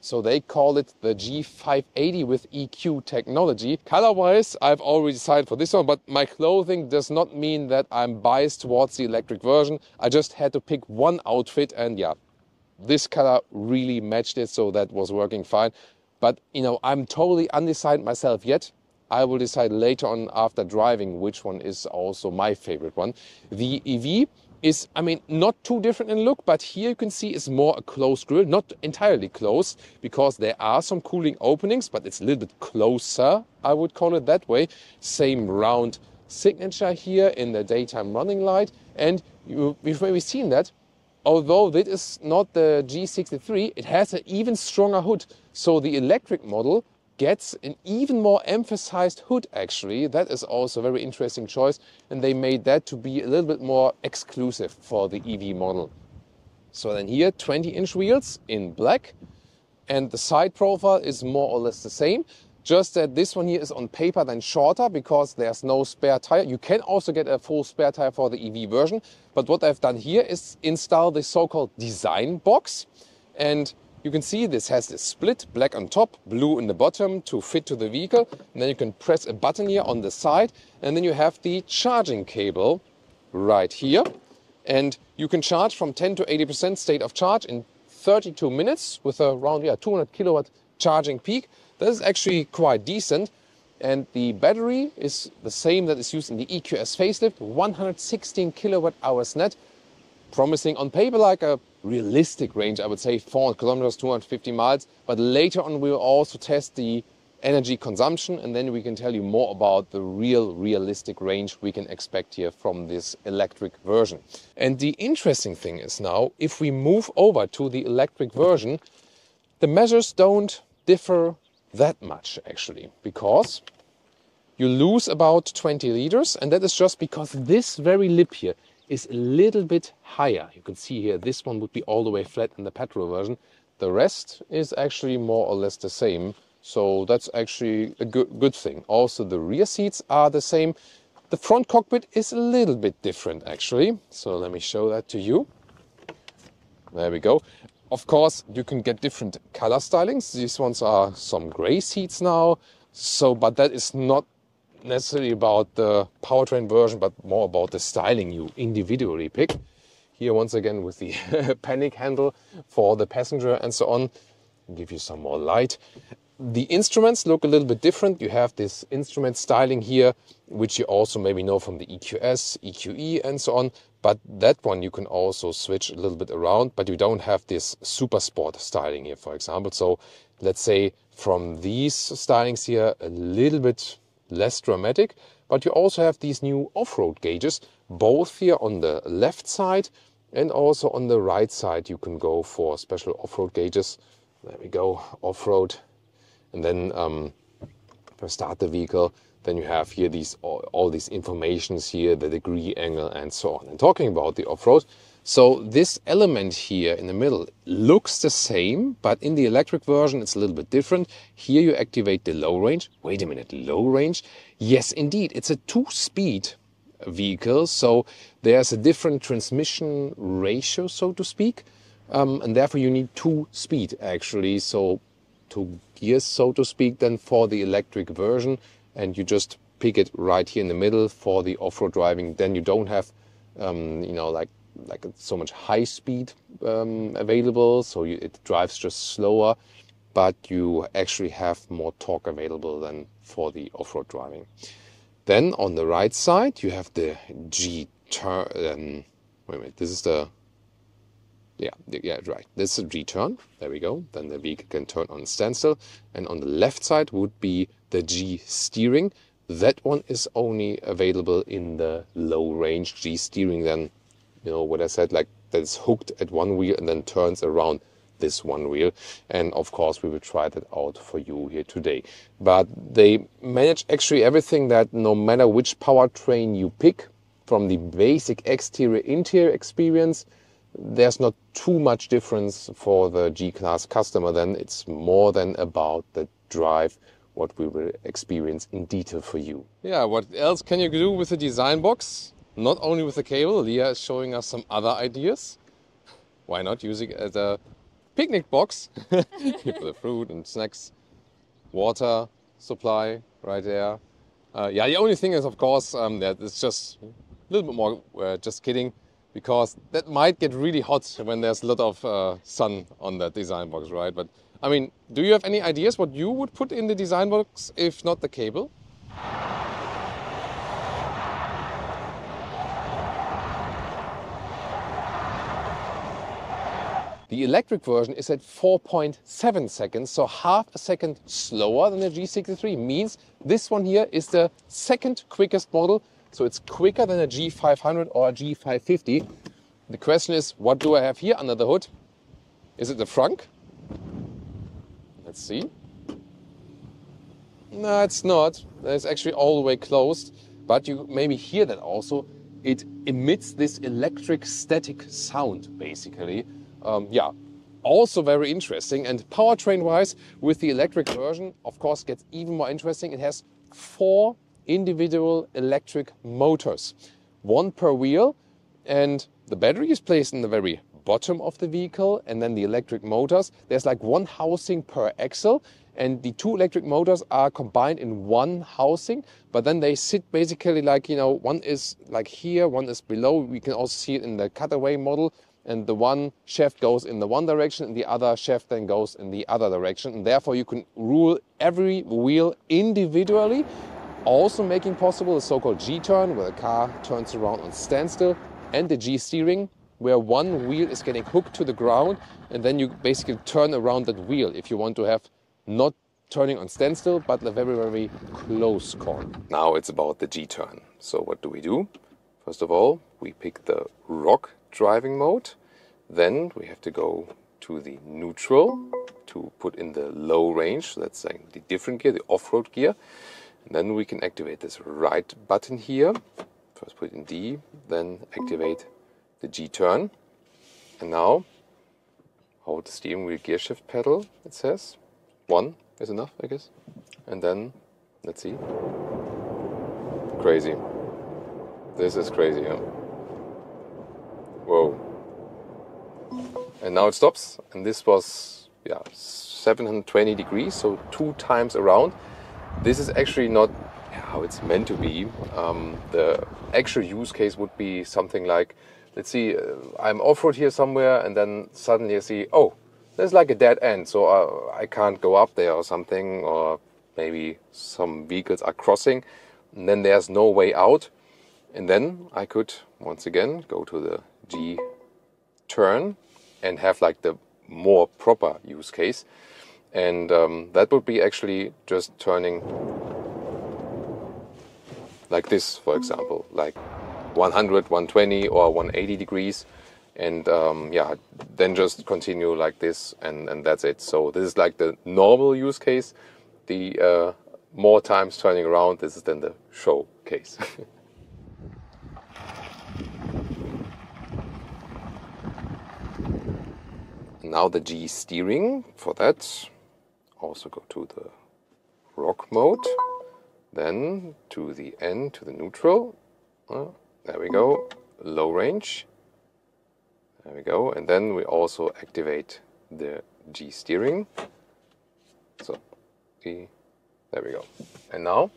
So they call it the G580 with EQ technology. Color-wise, I've already decided for this one, but my clothing does not mean that I'm biased towards the electric version. I just had to pick one outfit, and yeah, this color really matched it, so that was working fine. But, you know, I'm totally undecided myself yet. I will decide later on after driving which one is also my favorite one. The EV is, I mean, not too different in look, but here you can see it's more a closed grille, not entirely closed, because there are some cooling openings, but it's a little bit closer, I would call it that way. Same round signature here in the daytime running light. And we've maybe seen that, although this is not the G63, it has an even stronger hood. So the electric model gets an even more emphasized hood actually. That is also a very interesting choice, and they made that to be a little bit more exclusive for the EV model. So then here 20-inch wheels in black, and the side profile is more or less the same, just that this one here is on paper then shorter because there's no spare tire. You can also get a full spare tire for the EV version, but what I've done here is install the so-called design box. And you can see this has this split, black on top, blue in the bottom to fit to the vehicle. And then you can press a button here on the side, and then you have the charging cable right here. And you can charge from 10 to 80% state of charge in 32 minutes with around 200 kilowatt charging peak. That is actually quite decent. And the battery is the same that is used in the EQS facelift, 116 kilowatt hours net, promising on paper like a realistic range, I would say 400 kilometers, 250 miles. But later on we will also test the energy consumption, and then we can tell you more about the realistic range we can expect here from this electric version. And the interesting thing is now, if we move over to the electric version, the measures don't differ that much actually, because you lose about 20 liters, and that is just because this very lip here is a little bit higher. You can see here this one would be all the way flat in the petrol version. The rest is actually more or less the same, so that's actually a good thing. Also the rear seats are the same. The front cockpit is a little bit different actually, so let me show that to you. There we go. Of course you can get different color stylings. These ones are some gray seats now, so but that is not necessarily about the powertrain version, but more about the styling you individually pick. Here once again with the panic handle for the passenger and so on. I'll give you some more light. The instruments look a little bit different. You have this instrument styling here, which you also maybe know from the EQS, EQE and so on. But that one you can also switch a little bit around, but you don't have this super sport styling here, for example. So let's say from these stylings here, a little bit less dramatic, but you also have these new off-road gauges, both here on the left side and also on the right side. You can go for special off-road gauges. There we go, off-road. And then if I start the vehicle, then you have here all these informations here, the degree, angle, and so on. And talking about the off-road, so this element here in the middle looks the same, but in the electric version it's a little bit different. Here you activate the low range. Wait a minute, low range? Yes, indeed, it's a 2-speed vehicle, so there's a different transmission ratio, so to speak, and therefore you need 2-speed actually, so 2 gears, so to speak, then for the electric version, and you just pick it right here in the middle for the off-road driving. Then you don't have, you know, like so much high speed available, so it drives just slower, but you actually have more torque available than for the off-road driving. Then on the right side you have the G-turn. Wait a minute, this is the right. This is a G-turn. There we go. Then the vehicle can turn on standstill. And on the left side would be the G-steering. That one is only available in the low range. G-steering then, you know what I said, like that is hooked at one wheel and then turns around this one wheel. And of course we will try that out for you here today. But they manage actually everything, that no matter which powertrain you pick, from the basic exterior interior experience, there's not too much difference for the G-Class customer. Then it's more than about the drive, what we will experience in detail for you. Yeah, what else can you do with the design box? Not only with the cable, Leah is showing us some other ideas. Why not using it as a picnic box. Here for the fruit and snacks, water supply right there. Yeah, the only thing is, of course, that it's just a little bit more, just kidding, because that might get really hot when there's a lot of sun on that design box, right? But I mean, do you have any ideas what you would put in the design box if not the cable? The electric version is at 4.7 seconds, so half a second slower than the G63. Means this one here is the second quickest model, so it's quicker than a G500 or a G550. The question is, what do I have here under the hood? Is it the frunk? Let's see. No, it's not. It's actually all the way closed, but you maybe hear that also. It emits this electric static sound, basically. Yeah, also very interesting. And powertrain-wise, with the electric version, of course, gets even more interesting. It has 4 individual electric motors, 1 per wheel, and the battery is placed in the very bottom of the vehicle, and then the electric motors. There's like 1 housing per axle, and the 2 electric motors are combined in 1 housing, but then they sit basically like, you know, one is like here, one is below. We can also see it in the cutaway model. And the one shaft goes in the one direction and the other shaft then goes in the other direction. And therefore you can rule every wheel individually, also making possible the so-called G-turn, where the car turns around on standstill, and the G-steering, where one wheel is getting hooked to the ground, and then you basically turn around that wheel if you want to have not turning on standstill, but a very, very close call. Now it's about the G-turn. So what do? First of all, we pick the rock driving mode. Then we have to go to the neutral to put in the low range. So that's like the different gear, the off-road gear. And then we can activate this right button here. First put it in D, then activate the G-turn. And now hold the steering wheel gear shift pedal, it says. 1 is enough, I guess. And then, let's see. Crazy. This is crazy, huh? Whoa. And now it stops, and this was 720 degrees, so 2 times around. This is actually not how it's meant to be. The actual use case would be something like, let's see, I'm off-road here somewhere, and then suddenly I see, oh, there's like a dead end, so I can't go up there or something, or maybe some vehicles are crossing, and then there's no way out. And then I could, once again, go to the G-turn and have like the more proper use case. And that would be actually just turning like this, for example, like 100, 120 or 180 degrees. And yeah, then just continue like this, and that's it. So this is like the normal use case. The more times turning around, this is then the show case. Now the G steering. For that, also go to the rock mode, then to the N, to the neutral. There we go, low range. There we go, and then we also activate the G steering. So, there we go. And now,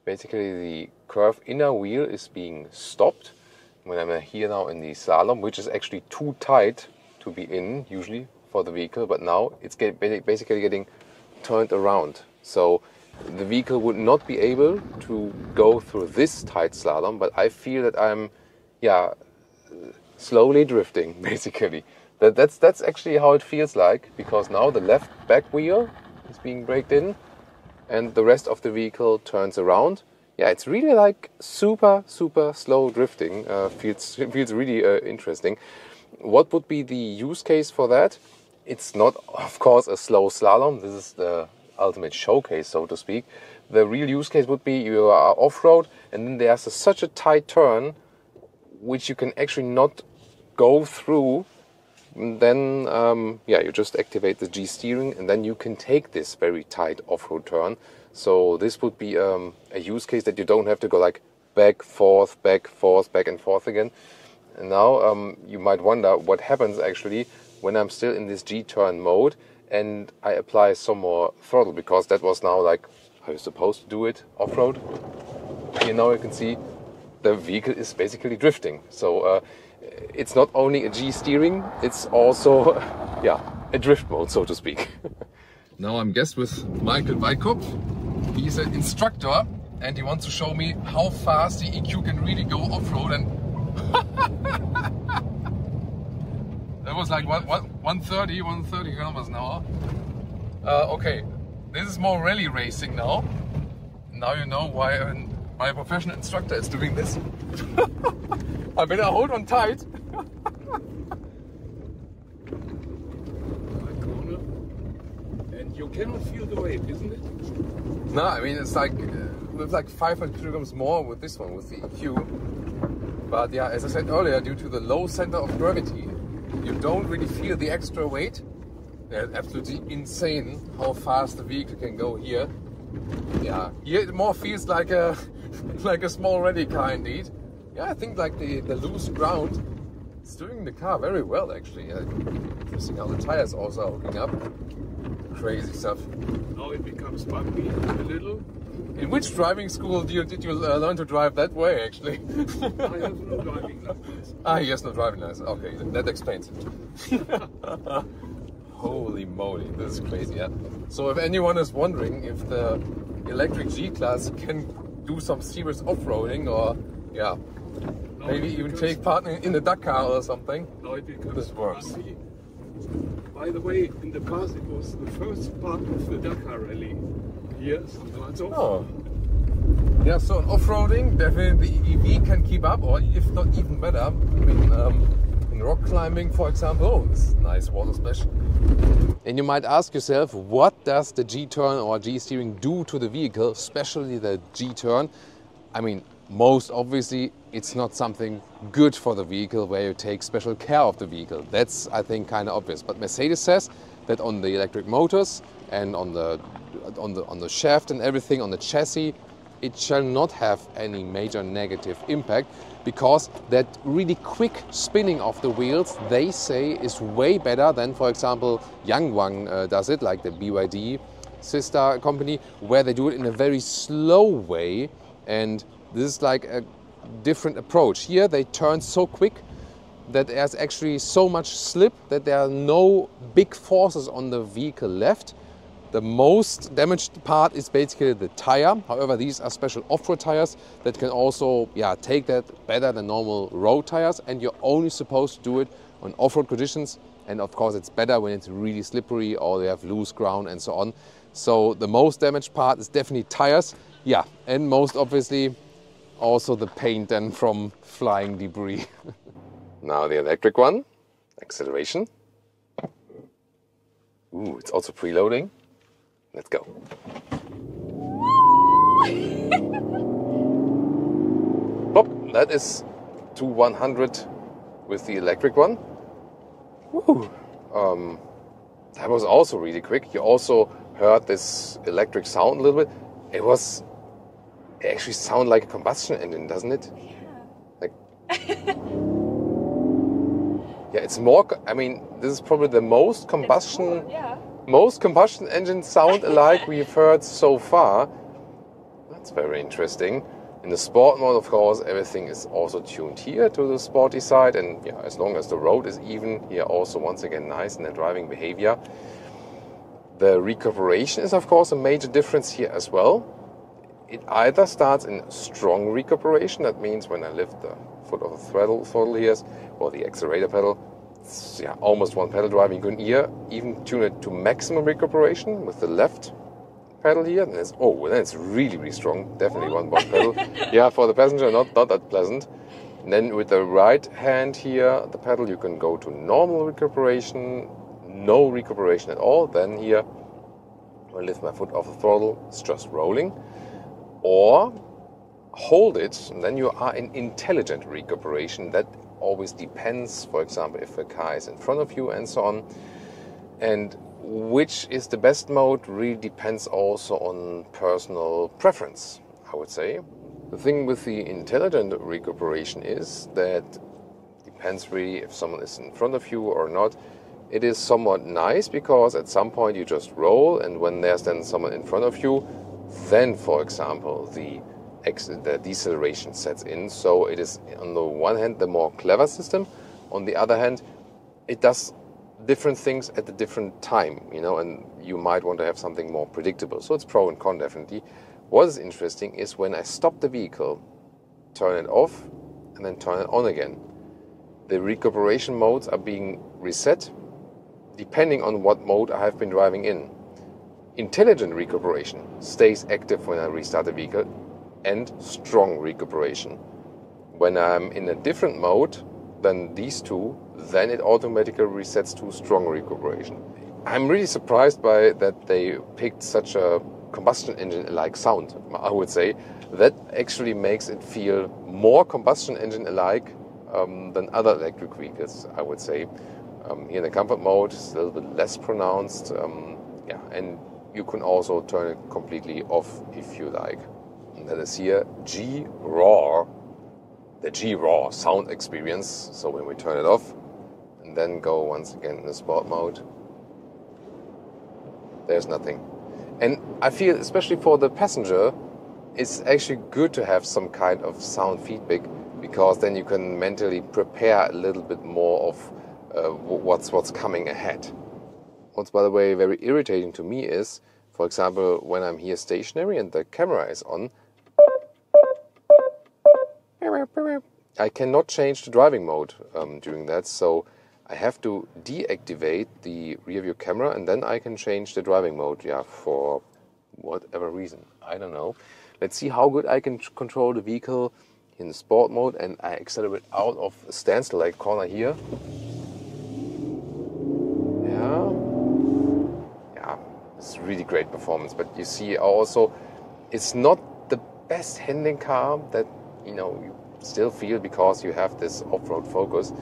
basically the curve inner wheel is being stopped when I'm here now in the slalom, which is actually too tight to be in usually for the vehicle, but now it's basically getting turned around. So the vehicle would not be able to go through this tight slalom, but I feel that I'm, slowly drifting, basically. That's actually how it feels like, because now the left back wheel is being braked in and the rest of the vehicle turns around. Yeah, it's really like super slow drifting. Feels really interesting. What would be the use case for that? It's not, of course, a slow slalom. This is the ultimate showcase, so to speak. The real use case would be you are off-road and then there's such a tight turn which you can actually not go through. And then you just activate the G steering and then you can take this very tight off-road turn. So this would be a use case that you don't have to go like back, forth, back and forth again. And now you might wonder what happens actually when I'm still in this G-turn mode and I apply some more throttle, because that was now like how you're supposed to do it off-road. Here now you can see the vehicle is basically drifting. So it's not only a G steering, it's also a drift mode, so to speak. Now I'm guest with Michael Weikop. He's an instructor and he wants to show me how fast the EQ can really go off-road. And that was like 130 kilometers an hour. Okay, this is more rally racing now. Now you know why my professional instructor is doing this. I better hold on tight. And you cannot feel the weight, isn't it? No, I mean it's like with like 500 kilograms more with this one, with the EQ. But yeah, as I said earlier, due to the low center of gravity, you don't really feel the extra weight. Yeah, absolutely insane how fast the vehicle can go here. Yeah, here it more feels like a small rally car indeed. Yeah, I think like the loose ground is doing the car very well actually. Interesting how the tires also are hooking up. Crazy stuff. Now it becomes bumpy a little. In which driving school did you learn to drive that way actually? I have no driving license. Ah, he has no driving license. Okay, that explains it. Holy moly, this is crazy, yeah. So if anyone is wondering if the electric G-Class can do some serious off-roading or, yeah, Now maybe even take part in the Dakar or something, Now it becomes this works. bumpy. By the way, in the past it was the first part of the Dakar rally. Yes, that's all. Oh. Yeah, so in off-roading, definitely the EV can keep up, or if not even better. I mean, in rock climbing, for example. Oh, this is nice water splash. And you might ask yourself, what does the G-turn or G-steering do to the vehicle, especially the G-turn? I mean, most obviously, it's not something good for the vehicle where you take special care of the vehicle. That's, I think, kind of obvious. But Mercedes says that on the electric motors and on the shaft and everything, on the chassis, it shall not have any major negative impact, because that really quick spinning of the wheels, they say, is way better than, for example, Yangwang does it, like the BYD sister company, where they do it in a very slow way. And this is like a different approach. Here they turn so quick that there's actually so much slip that there are no big forces on the vehicle left. The most damaged part is basically the tire. However, these are special off-road tires that can also take that better than normal road tires, and you're only supposed to do it on off-road conditions. And of course it's better when it's really slippery or you have loose ground and so on. So the most damaged part is definitely tires. Yeah, and most obviously also the paint then from flying debris. Now the electric one, acceleration. Ooh, it's also preloading. Let's go. Pop, that is to 100 with the electric one. Woo. That was also really quick. You also heard this electric sound a little bit. It actually sounds like a combustion engine, doesn't it? Yeah. Like, yeah, it's more. I mean, this is probably the most combustion. Most combustion engines sound alike we've heard so far. That's very interesting. In the sport mode, of course, everything is also tuned here to the sporty side, and yeah, as long as the road is even, here also once again nice in the driving behavior. The recuperation is of course a major difference here as well. It either starts in strong recuperation, that means when I lift the foot of the throttle here, or the accelerator pedal, it's, almost one pedal driving. You can here even tune it to maximum recuperation with the left pedal here, and then it's really, really strong. Definitely one pedal. Yeah, for the passenger, not that pleasant. And then with the right hand here, the pedal, you can go to normal recuperation, no recuperation at all. Then here, I lift my foot off the throttle, it's just rolling. Or hold it, and then you are in intelligent recuperation. That always depends, for example, if a car is in front of you and so on. And which is the best mode really depends also on personal preference, I would say. The thing with the intelligent recuperation is that it depends really if someone is in front of you or not. it is somewhat nice because at some point you just roll, and when there's then someone in front of you, then, for example, the deceleration sets in. So it is, on the one hand, the more clever system. On the other hand, it does different things at a different time, you know, and you might want to have something more predictable. So it's pro and con, definitely. What is interesting is when I stop the vehicle, turn it off, and then turn it on again, the recuperation modes are being reset depending on what mode I have been driving in. Intelligent recuperation stays active when I restart the vehicle, and strong recuperation. When I'm in a different mode than these two, then it automatically resets to strong recuperation. I'm really surprised by that they picked such a combustion engine-alike sound, I would say. That actually makes it feel more combustion engine-alike than other electric vehicles, I would say. Here in the comfort mode, it's a little bit less pronounced. Yeah, and you can also turn it completely off if you like. And that is here G-Raw, the G-Raw sound experience. So when we turn it off and then go once again in the sport mode, there's nothing. And I feel, especially for the passenger, it's actually good to have some kind of sound feedback, because then you can mentally prepare a little bit more of what's coming ahead. What's, by the way, very irritating to me is, for example, when I'm here stationary and the camera is on, I cannot change the driving mode during that, so I have to deactivate the rear view camera and then I can change the driving mode, yeah, for whatever reason. I don't know. Let's see how good I can control the vehicle in sport mode, and I accelerate out of a standstill like corner here. Yeah, it's really great performance, but you see also it's not the best handling car that, you know, you still feel because you have this off-road focus.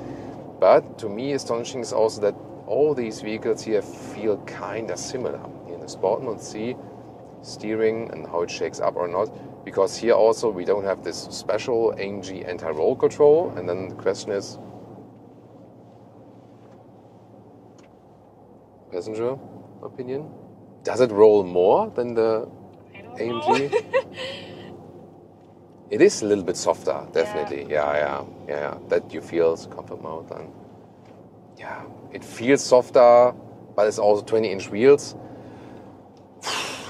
But to me, astonishing is also that all these vehicles here feel kind of similar. In the sport mode, see steering and how it shakes up or not, because here also we don't have this special AMG anti-roll control. And then the question is, passenger opinion, does it roll more than the AMG? It is a little bit softer, definitely. Yeah. That you feel comfort mode, and yeah, it feels softer, but it's also 20-inch wheels.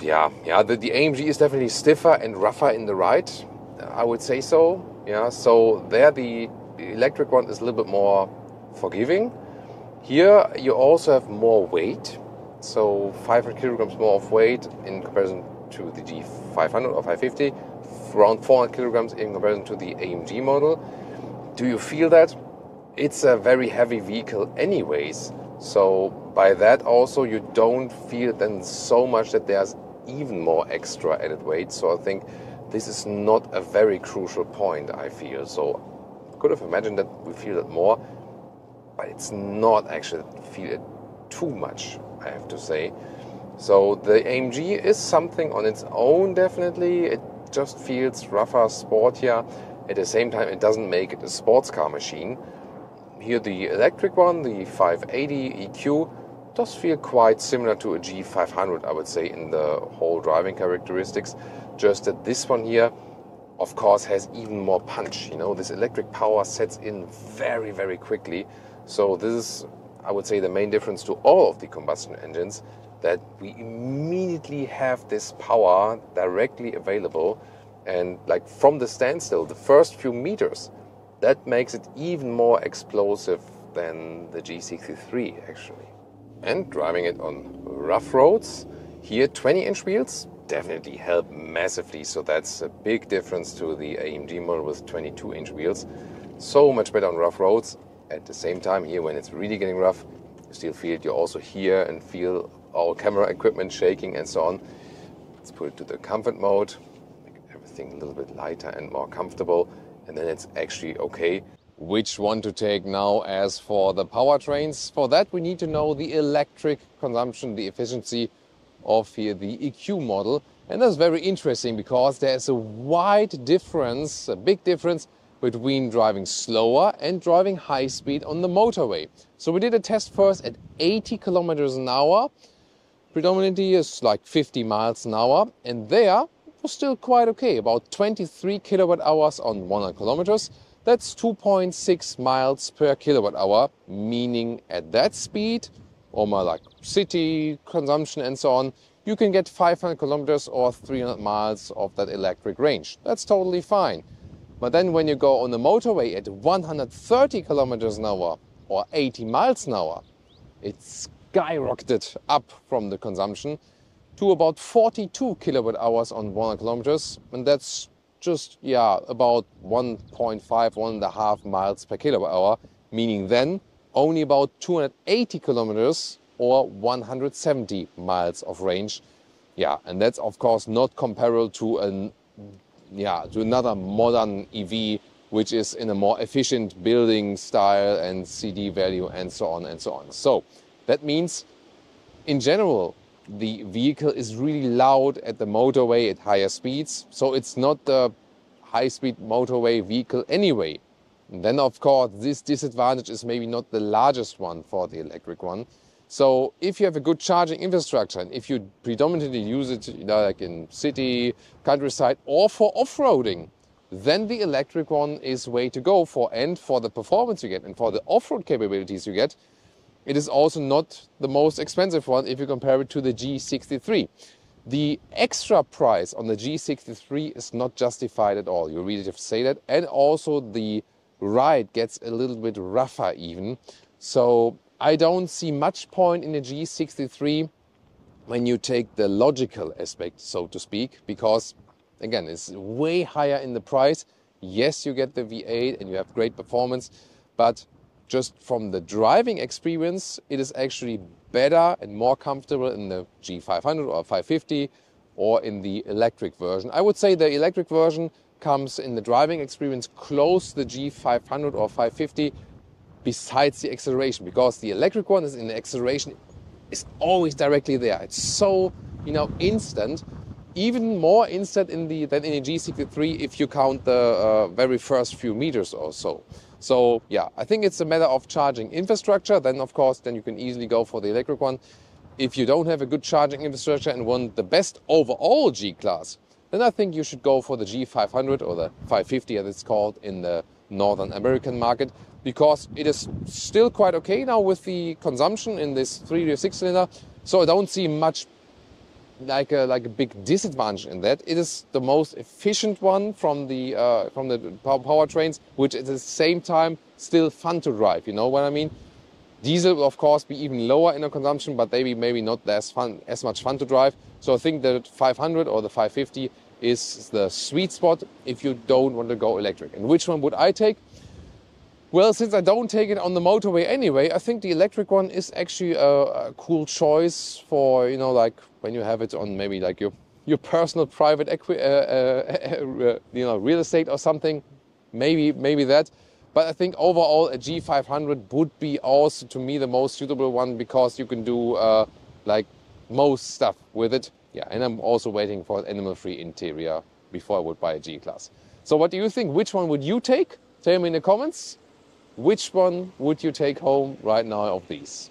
Yeah. The AMG is definitely stiffer and rougher in the ride, I would say so. Yeah, so there the electric one is a little bit more forgiving. Here you also have more weight, so 500 kilograms more of weight in comparison to the G500 or 550, around 400 kilograms in comparison to the AMG model. Do you feel that? It's a very heavy vehicle anyways, so by that also you don't feel then so much that there's even more extra added weight. So I think this is not a very crucial point, I feel. So I could have imagined that we feel it more, but it's not actually feel it too much, I have to say. So the AMG is something on its own, definitely. It just feels rougher, sportier. At the same time, it doesn't make it a sports car machine. Here the electric one, the 580 EQ, does feel quite similar to a G500, I would say, in the whole driving characteristics. Just that this one here, of course, has even more punch. You know, this electric power sets in very, very quickly. So this is, I would say, the main difference to all of the combustion engines, that we immediately have this power directly available, and like from the standstill, the first few meters, that makes it even more explosive than the G63 actually. And driving it on rough roads, here 20-inch wheels definitely help massively, so that's a big difference to the AMG model with 22-inch wheels. So much better on rough roads. At the same time, here when it's really getting rough, you still feel it. You also hear and feel all camera equipment shaking and so on. Let's put it to the comfort mode, make everything a little bit lighter and more comfortable, and then it's actually okay. Which one to take now? As for the powertrains, for that we need to know the electric consumption, the efficiency of here the EQ model. And that's very interesting because there's a wide difference, a big difference between driving slower and driving high speed on the motorway. So we did a test first at 80 kilometers an hour. Predominantly is like 50 miles an hour, and there it was still quite okay, about 23 kilowatt hours on 100 kilometers. That's 2.6 miles per kilowatt hour, meaning at that speed, or more like city consumption and so on, you can get 500 kilometers or 300 miles of that electric range. That's totally fine. But then when you go on the motorway at 130 kilometers an hour or 80 miles an hour, it's skyrocketed up from the consumption to about 42 kilowatt hours on 100 kilometers, and that's just, yeah, about 1.5, 1.5 miles per kilowatt hour, meaning then only about 280 kilometers or 170 miles of range. Yeah, and that's of course not comparable to another modern EV, which is in a more efficient building style and CD value and so on and so on. So that means, in general, the vehicle is really loud at the motorway at higher speeds. So it's not the high-speed motorway vehicle anyway. And then, of course, this disadvantage is maybe not the largest one for the electric one. So if you have a good charging infrastructure, and if you predominantly use it, like in city, countryside, or for off-roading, then the electric one is way to go for. And for the performance you get and for the off-road capabilities you get, it is also not the most expensive one if you compare it to the G63. The extra price on the G63 is not justified at all. You really have to say that. And also the ride gets a little bit rougher even. So I don't see much point in the G63 when you take the logical aspect, so to speak, because again, it's way higher in the price. Yes, you get the V8 and you have great performance, but just from the driving experience, it is actually better and more comfortable in the G500 or 550 or in the electric version. I would say the electric version comes in the driving experience close to the G500 or 550 besides the acceleration, because the electric one is in the acceleration is always directly there. It's so, instant, even more instant than in the G63 if you count the very first few meters or so. So yeah, I think it's a matter of charging infrastructure. Then of course, then you can easily go for the electric one. If you don't have a good charging infrastructure and want the best overall G-Class, then I think you should go for the G500 or the 550 as it's called in the Northern American market, because it is still quite okay now with the consumption in this 3 or 6 cylinder. So I don't see much like a big disadvantage in that. It is the most efficient one from the powertrains, which at the same time still fun to drive. You know what I mean? Diesel will of course be even lower in the consumption, but maybe not as much fun to drive. So I think the 500 or the 550 is the sweet spot if you don't want to go electric. And which one would I take? Well, since I don't take it on the motorway anyway, I think the electric one is actually a cool choice for, like when you have it on maybe like your personal private real estate or something, maybe that. But I think overall a G500 would be also to me the most suitable one, because you can do like most stuff with it. Yeah, and I'm also waiting for an animal-free interior before I would buy a G-Class. So what do you think? Which one would you take? Tell me in the comments. Which one would you take home right now of these?